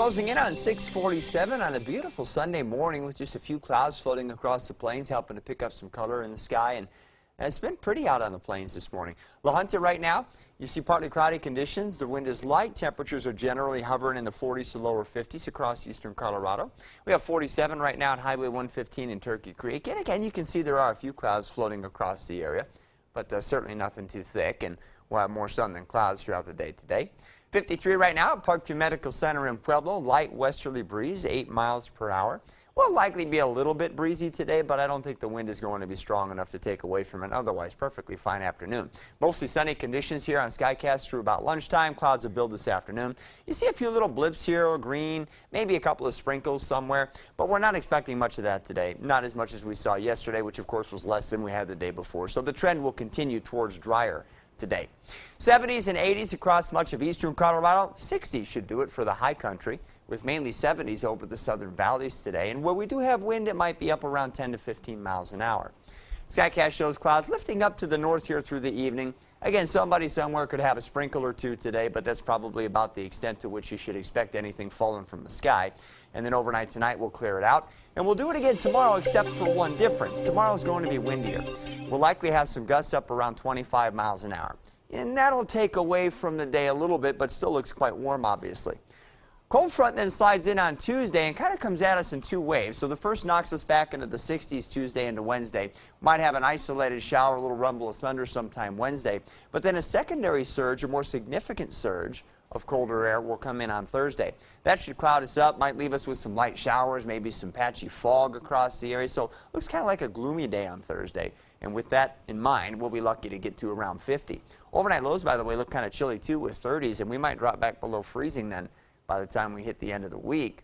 closing in on 6:47 on a beautiful Sunday morning with just a few clouds floating across the plains, helping to pick up some color in the sky. And it's been pretty out on the plains this morning. La Junta right now, you see partly cloudy conditions. The wind is light. Temperatures are generally hovering in the 40s to lower 50s across eastern Colorado. We have 47 right now at Highway 115 in Turkey Creek. And again, you can see there are a few clouds floating across the area, but certainly nothing too thick. And we'll have more sun than clouds throughout the day today. 53 right now at Parkview Medical Center in Pueblo. Light westerly breeze, 8 miles per hour. Will likely be a little bit breezy today, but I don't think the wind is going to be strong enough to take away from an otherwise perfectly fine afternoon. Mostly sunny conditions here on Skycast through about lunchtime. Clouds will build this afternoon. You see a few little blips here, or green, maybe a couple of sprinkles somewhere, but we're not expecting much of that today. Not as much as we saw yesterday, which of course was less than we had the day before. So the trend will continue towards drier today. 70s and 80s across much of eastern Colorado. 60s should do it for the high country, with mainly 70s over the southern valleys today. And where we do have wind, it might be up around 10 to 15 miles an hour. Skycast shows clouds lifting up to the north here through the evening. Again, somebody somewhere could have a sprinkle or two today, but that's probably about the extent to which you should expect anything falling from the sky. And then overnight tonight, we'll clear it out. And we'll do it again tomorrow, except for one difference. Tomorrow's going to be windier. We'll likely have some gusts up around 25 miles an hour. And that'll take away from the day a little bit, but still looks quite warm, obviously. Cold front then slides in on Tuesday and kind of comes at us in two waves. So the first knocks us back into the 60s Tuesday into Wednesday. Might have an isolated shower, a little rumble of thunder sometime Wednesday. But then a secondary surge, a more significant surge of colder air will come in on Thursday. That should cloud us up, might leave us with some light showers, maybe some patchy fog across the area. So looks kind of like a gloomy day on Thursday. And with that in mind, we'll be lucky to get to around 50. Overnight lows, by the way, look kind of chilly too with 30s, and we might drop back below freezing then by the time we hit the end of the week.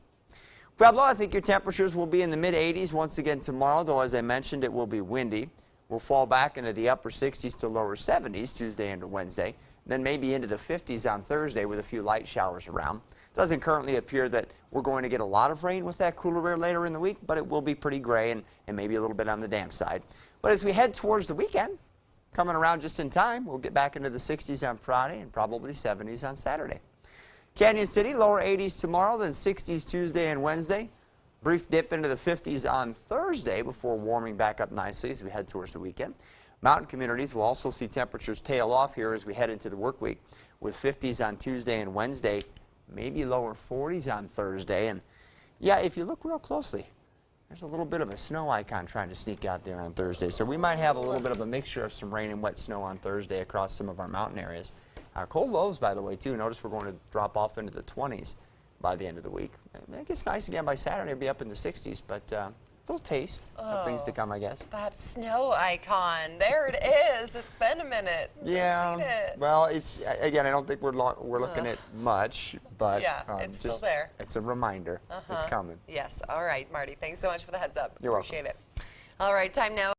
Pueblo, I think your temperatures will be in the mid-80s once again tomorrow, though as I mentioned, it will be windy. We'll fall back into the upper 60s to lower 70s Tuesday into Wednesday, then maybe into the 50s on Thursday with a few light showers around. Doesn't currently appear that we're going to get a lot of rain with that cooler air later in the week, but it will be pretty gray and maybe a little bit on the damp side. But as we head towards the weekend, coming around just in time, we'll get back into the 60s on Friday and probably 70s on Saturday. Canyon City, lower 80s tomorrow, then 60s Tuesday and Wednesday. Brief dip into the 50s on Thursday before warming back up nicely as we head towards the weekend. Mountain communities will also see temperatures tail off here as we head into the work week, with 50s on Tuesday and Wednesday, maybe lower 40s on Thursday. And yeah, if you look real closely, there's a little bit of a snow icon trying to sneak out there on Thursday. So we might have a little bit of a mixture of some rain and wet snow on Thursday across some of our mountain areas. Cold lows, by the way, too. Notice we're going to drop off into the 20s by the end of the week. It gets nice again by Saturday. It'll be up in the 60s, but a little taste of things to come, I guess. That snow icon. There it is. It's been a minute since I've seen it. Well, it's, again, I don't think we're looking at much, but yeah, it's still there. It's a reminder. It's coming. Yes. All right, Marty. Thanks so much for the heads up. You're welcome. Appreciate it. All right, time now.